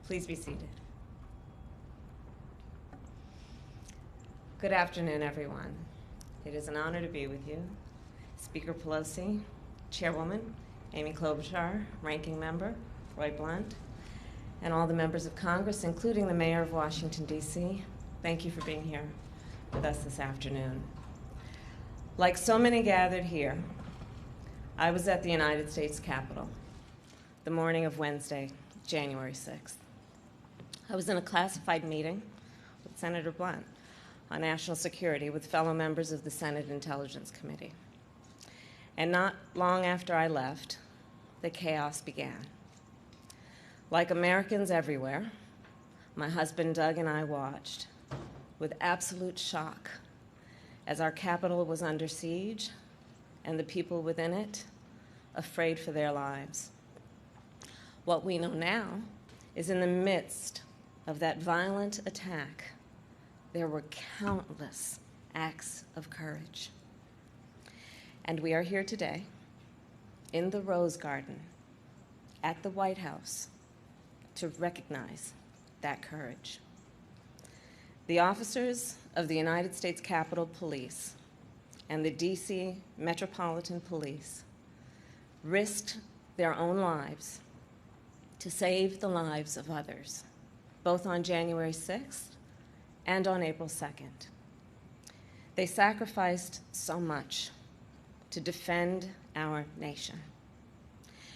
Please be seated. Good afternoon, everyone. It is an honor to be with you. Speaker Pelosi, Chairwoman Amy Klobuchar, Ranking Member Roy Blunt, and all the members of Congress, including the Mayor of Washington, D.C., thank you for being here with us this afternoon. Like so many gathered here, I was at the United States Capitol the morning of Wednesday, January 6th. I was in a classified meeting with Senator Blunt on national security with fellow members of the Senate Intelligence Committee. And not long after I left, the chaos began. Like Americans everywhere, my husband Doug and I watched with absolute shock as our Capitol was under siege and the people within it afraid for their lives. What we know now is in the midst of that violent attack, there were countless acts of courage. And we are here today in the Rose Garden at the White House to recognize that courage. The officers of the United States Capitol Police and the D.C. Metropolitan Police risked their own lives to save the lives of others, both on January 6th and on April 2nd. They sacrificed so much to defend our nation.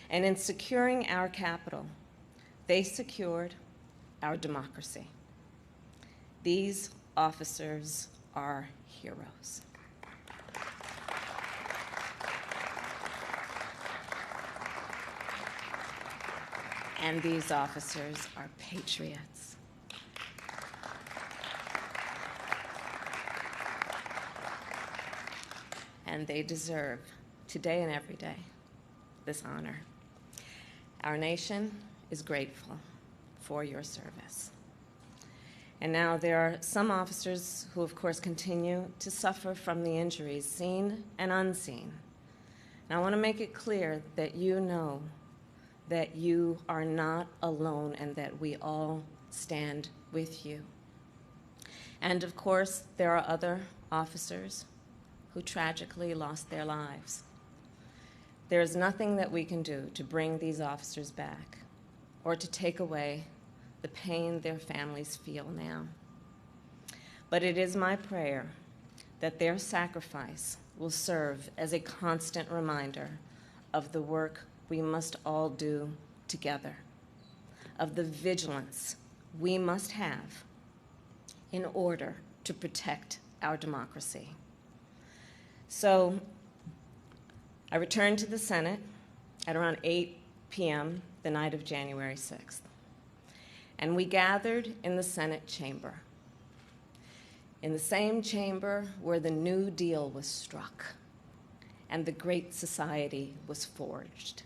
And in securing our capital, they secured our democracy. These officers are heroes. And these officers are patriots. And they deserve, today and every day, this honor. Our nation is grateful for your service. And now there are some officers who, of course, continue to suffer from the injuries seen and unseen. And I want to make it clear that you know that you are not alone and that we all stand with you. And of course, there are other officers who tragically lost their lives. There is nothing that we can do to bring these officers back or to take away the pain their families feel now. But it is my prayer that their sacrifice will serve as a constant reminder of the work we must all do together, of the vigilance we must have in order to protect our democracy. So I returned to the Senate at around 8 p.m. the night of January 6th. And we gathered in the Senate chamber, in the same chamber where the New Deal was struck and the Great Society was forged,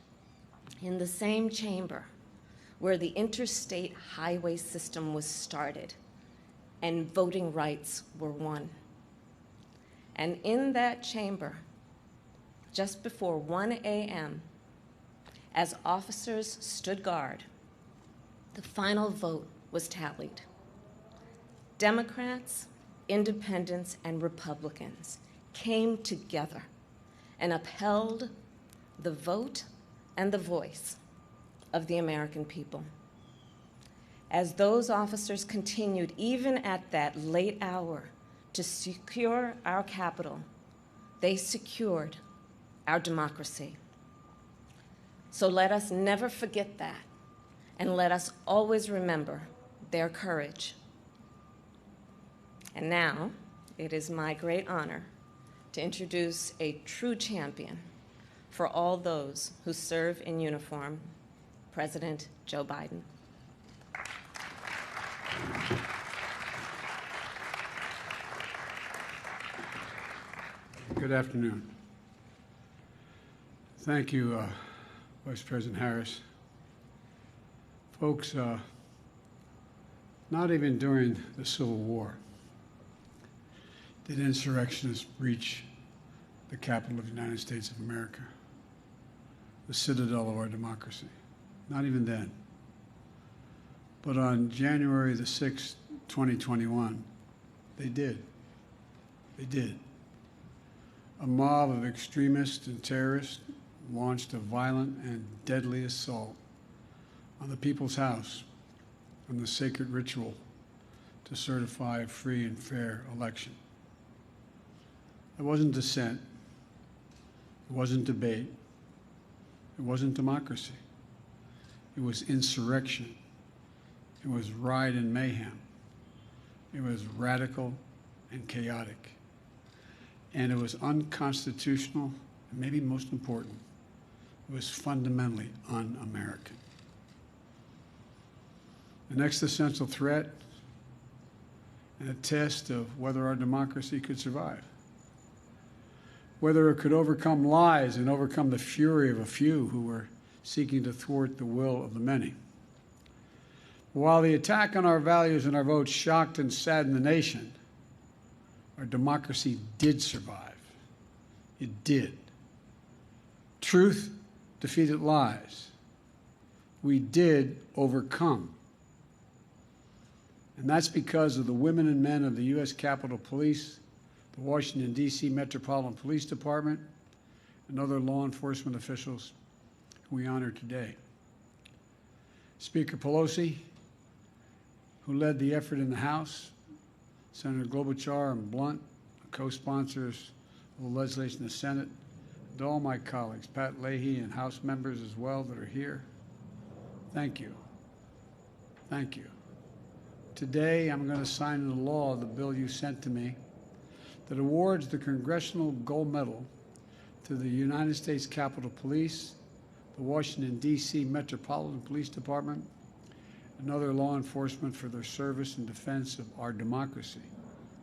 in the same chamber where the interstate highway system was started and voting rights were won. And in that chamber, just before 1 a.m., as officers stood guard, the final vote was tallied. Democrats, independents, and Republicans came together and upheld the vote and the voice of the American people. As those officers continued, even at that late hour, to secure our capital, they secured our democracy. So let us never forget that, and let us always remember their courage. And now, it is my great honor to introduce a true champion for all those who serve in uniform, President Joe Biden. Good afternoon. Thank you, Vice President Harris. Folks, not even during the Civil War did insurrectionists breach the capital of the United States of America, the citadel of our democracy. Not even then. But on January the 6th, 2021, they did. They did. A mob of extremists and terrorists launched a violent and deadly assault on the People's House and the sacred ritual to certify a free and fair election. It wasn't dissent. It wasn't debate. It wasn't democracy. It was insurrection. It was riot and mayhem. It was radical and chaotic. And it was unconstitutional, and maybe most important, it was fundamentally un-American. An existential threat and a test of whether our democracy could survive, whether it could overcome lies and overcome the fury of a few who were seeking to thwart the will of the many. While the attack on our values and our votes shocked and saddened the nation, our democracy did survive. It did. Truth defeated lies. We did overcome. And that's because of the women and men of the U.S. Capitol Police, the Washington, D.C. Metropolitan Police Department, and other law enforcement officials who we honor today. Speaker Pelosi, who led the effort in the House, Senator Klobuchar and Blunt, co-sponsors of the legislation in the Senate, and all my colleagues, Pat Leahy and House members as well that are here, thank you. Thank you. Today, I'm going to sign into law the bill you sent to me that awards the Congressional Gold Medal to the United States Capitol Police, the Washington, D.C. Metropolitan Police Department, and other law enforcement for their service and defense of our democracy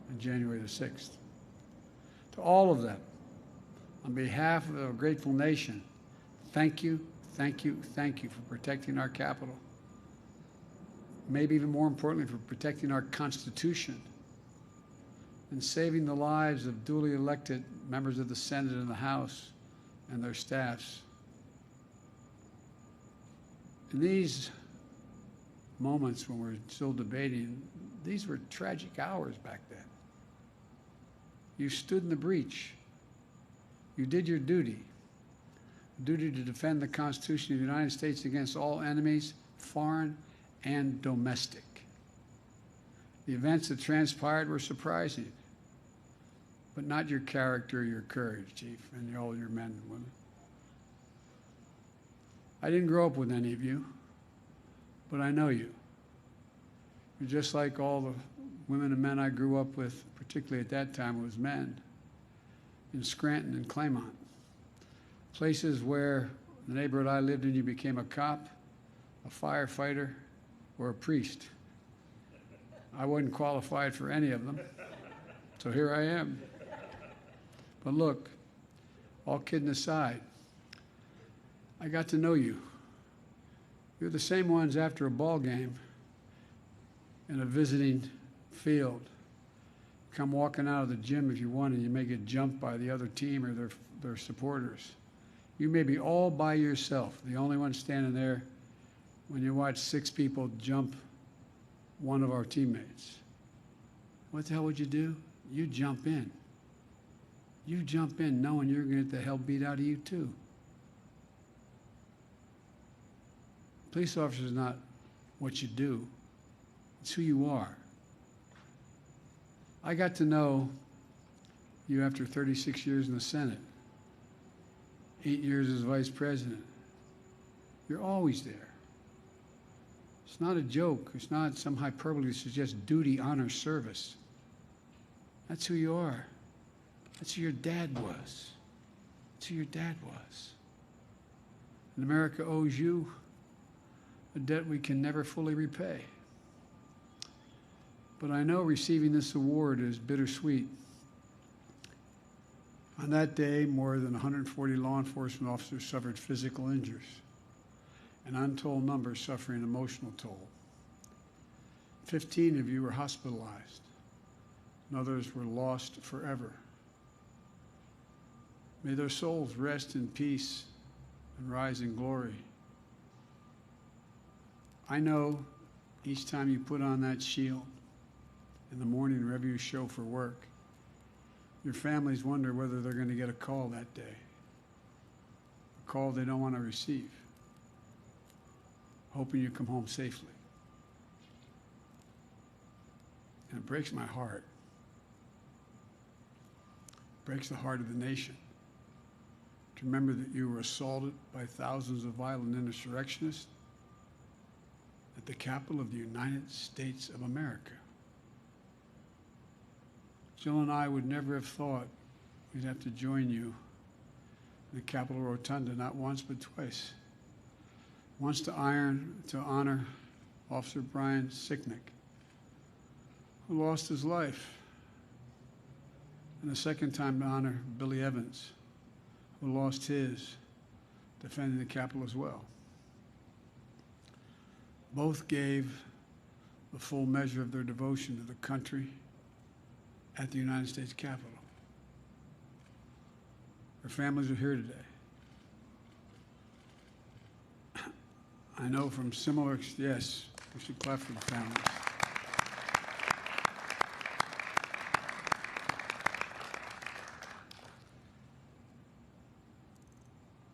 on January the 6th. To all of them, on behalf of a grateful nation, thank you, thank you, thank you for protecting our Capitol. Maybe even more importantly, for protecting our Constitution and saving the lives of duly elected members of the Senate and the House and their staffs. In these moments when we're still debating, these were tragic hours back then. You stood in the breach. You did your duty to defend the Constitution of the United States against all enemies, foreign and domestic. The events that transpired were surprising, but not your character, your courage, Chief, and all your men and women. I didn't grow up with any of you, but I know you. You're just like all the women and men I grew up with, particularly at that time it was men, in Scranton and Claymont. Places where the neighborhood I lived in, you became a cop, a firefighter, or a priest. I wasn't qualified for any of them, so here I am. But look, all kidding aside, I got to know you. You're the same ones after a ball game in a visiting field. Come walking out of the gym if you want and you may get jumped by the other team or their supporters. You may be all by yourself, the only one standing there when you watch 6 people jump one of our teammates. What the hell would you do? You jump in. You jump in knowing you're going to get the hell beat out of you too. Police officer is not what you do. It's who you are. I got to know you after 36 years in the Senate, 8 years as vice president. You're always there. It's not a joke. It's not some hyperbole to suggest duty, honor, service. That's who you are. That's who your dad was. That's who your dad was. And America owes you a debt we can never fully repay. But I know receiving this award is bittersweet. On that day, more than 140 law enforcement officers suffered physical injuries, and untold numbers suffering emotional toll. 15 of you were hospitalized, and others were lost forever. May their souls rest in peace and rise in glory. I know each time you put on that shield in the morning wherever you show for work, your families wonder whether they're going to get a call that day, a call they don't want to receive, hoping you come home safely. And it breaks my heart. It breaks the heart of the nation to remember that you were assaulted by thousands of violent insurrectionists at the capital of the United States of America. Jill and I would never have thought we'd have to join you in the Capitol Rotunda, not once but twice. Once to honor Officer Brian Sicknick, who lost his life, and the second time to honor Billy Evans, who lost his defending the Capitol as well. Both gave the full measure of their devotion to the country at the United States Capitol. Their families are here today. I know from similar, yes, we should clap for the families.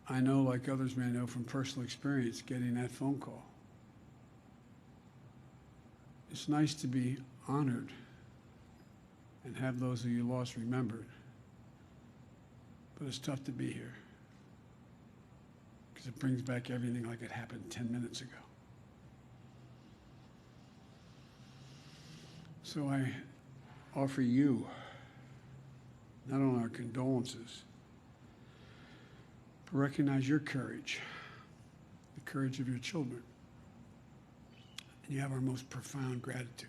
I know, like others may know from personal experience, getting that phone call. It's nice to be honored and have those who you lost remembered. But it's tough to be here because it brings back everything like it happened 10 minutes ago. So I offer you not only our condolences, but recognize your courage, the courage of your children. And you have our most profound gratitude.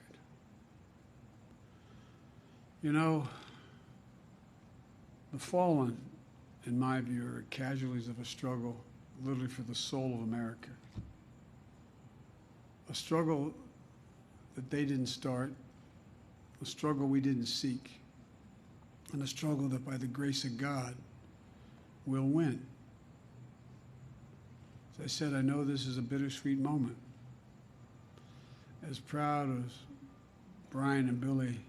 You know, the fallen, in my view, are casualties of a struggle literally for the soul of America. A struggle that they didn't start, a struggle we didn't seek, and a struggle that by the grace of God will win. As I said, I know this is a bittersweet moment. As proud as Brian and Billy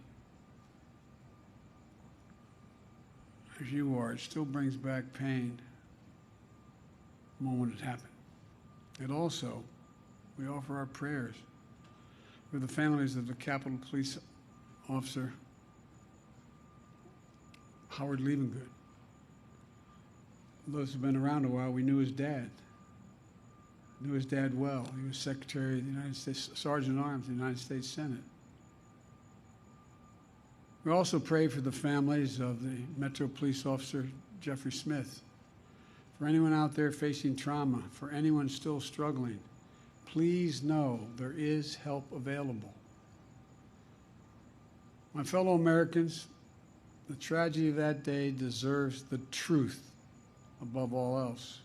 as you are, it still brings back pain the moment it happened. And also, we offer our prayers for the families of the Capitol Police Officer Howard Levengood. Those who've been around a while, we knew his dad. Knew his dad well. He was Secretary of the United States, Sergeant at Arms of the United States Senate. We also pray for the families of the Metro Police Officer Jeffrey Smith. For anyone out there facing trauma, for anyone still struggling, please know there is help available. My fellow Americans, the tragedy of that day deserves the truth above all else.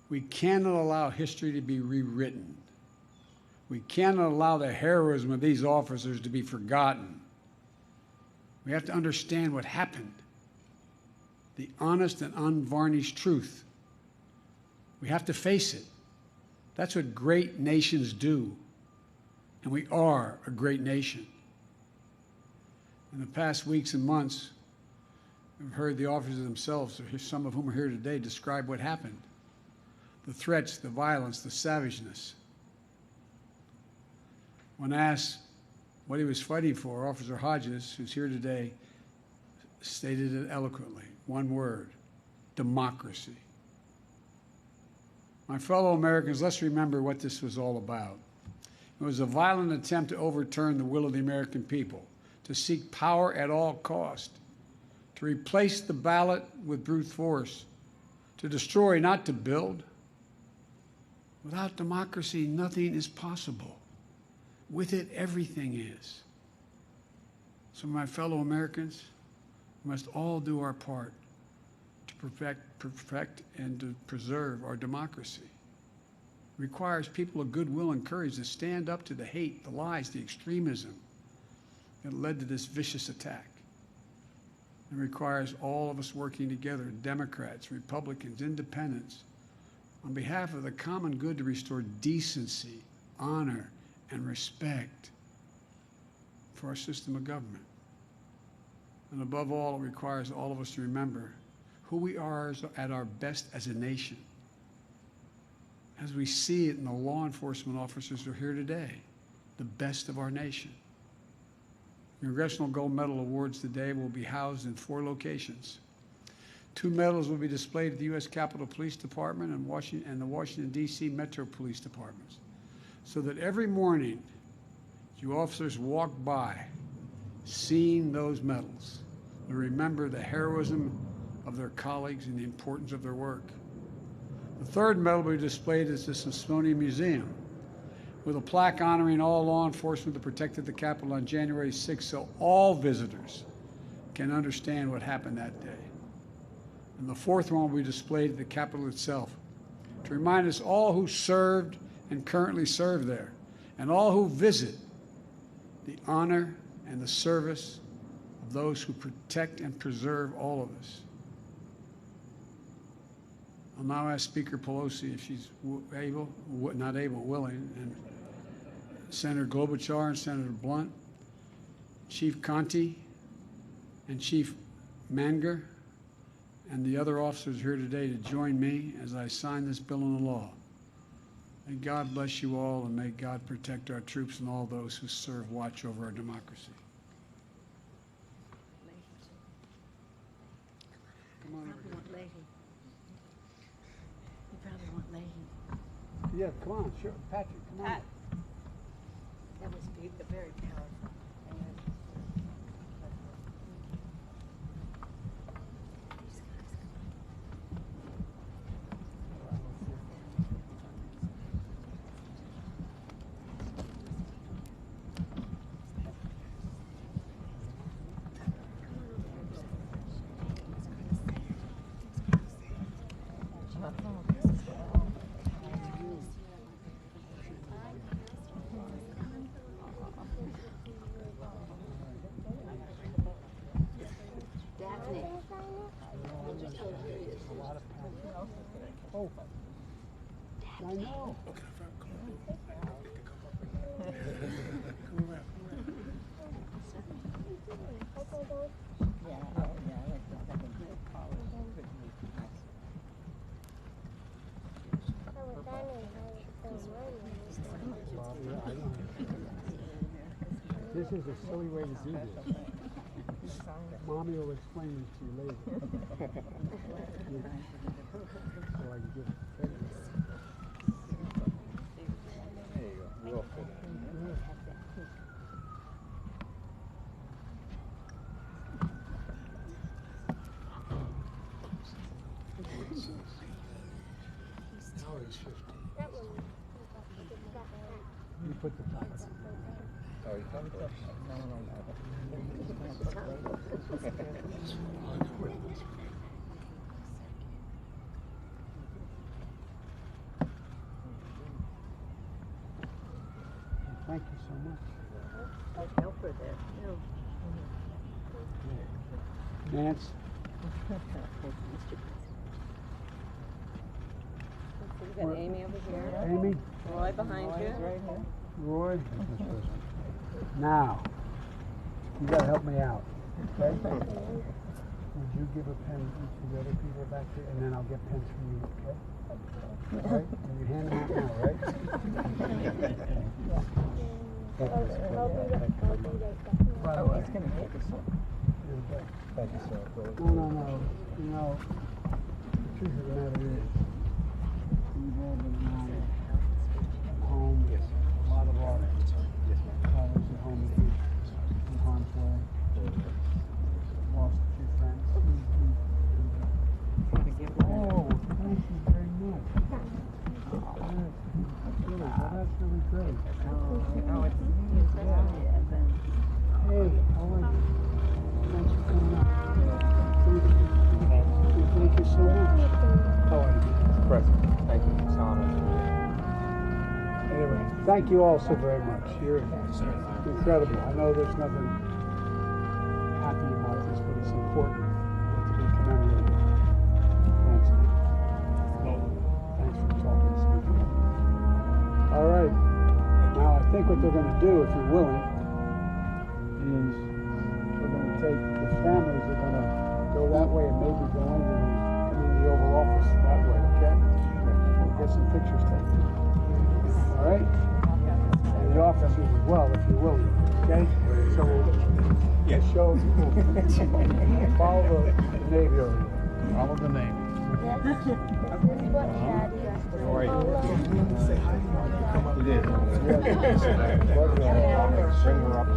We cannot allow history to be rewritten. We cannot allow the heroism of these officers to be forgotten. We have to understand what happened, the honest and unvarnished truth. We have to face it. That's what great nations do, and we are a great nation. In the past weeks and months, we've heard the officers themselves, some of whom are here today, describe what happened. The threats, the violence, the savageness. When asked what he was fighting for, Officer Hodges, who's here today, stated it eloquently. One word: democracy. My fellow Americans, let's remember what this was all about. It was a violent attempt to overturn the will of the American people, to seek power at all cost, to replace the ballot with brute force, to destroy, not to build. Without democracy, nothing is possible. With it, everything is. So, my fellow Americans, we must all do our part to perfect and to preserve our democracy. It requires people of goodwill and courage to stand up to the hate, the lies, the extremism that led to this vicious attack. It requires all of us working together, Democrats, Republicans, Independents, on behalf of the common good to restore decency, honor and respect for our system of government. And above all, it requires all of us to remember who we are at our best as a nation, as we see it in the law enforcement officers who are here today, the best of our nation. The Congressional Gold Medal awards today will be housed in 4 locations. 2 medals will be displayed at the U.S. Capitol Police Department and the Washington, D.C. Metro Police Departments, so that every morning you officers walk by seeing those medals and remember the heroism of their colleagues and the importance of their work. The 3rd medal will be displayed at the Smithsonian Museum with a plaque honoring all law enforcement that protected the Capitol on January 6th, so all visitors can understand what happened that day. And the 4th one will be displayed at the Capitol itself to remind us all who served and currently serve there, and all who visit, the honor and the service of those who protect and preserve all of us. I'll now ask Speaker Pelosi if she's willing, and Senator Klobuchar and Senator Blunt, Chief Conte and Chief Manger, and the other officers here today to join me as I sign this bill into law. May God bless you all, and may God protect our troops and all those who serve watch over our democracy. Come on over here. You probably want Leahy. Yeah, come on, sure. Patrick, come on. That was very powerful. Oh, I know. This is a silly way to do this. Mommy will explain this to you later. So I can give credit. There you go. We all fit in. Now he's 50. You put the top on. Oh, you got it. Thank you so much. I'd help her there. Nance? We got Amy over here. Amy? Roy behind you. Right here. Roy? Now, you gotta help me out, okay? Would you give a pen to the other people back there, and then I'll get pens from you, okay? All right? And you hand them out now, right? Oh, it's going to take us up. Thank you, sir. No. You know, the truth of the matter is, we've all been around at home. Yes. A lot of our colleagues at home in harm's way. Lost a few friends. Oh, thank you very much. That's really great. Hey, how are you? Thanks for coming up. Thank you so much. How are you? Mr. President, thank you. It's an honor. Anyway, thank you all so very much. You're incredible. I know there's nothing happy about this, but it's important to be commemorated. Thanks. Thanks for talking to me. All right. think what they're gonna do, if you're willing, is they're gonna take, the families are gonna go that way and maybe go in and come in the Oval Office that way, okay? We'll get some pictures taken. All right? And the officers as well, if you're willing, okay? So we'll show, we'll follow the Navy over there. Follow the Navy. You did. Bring her up.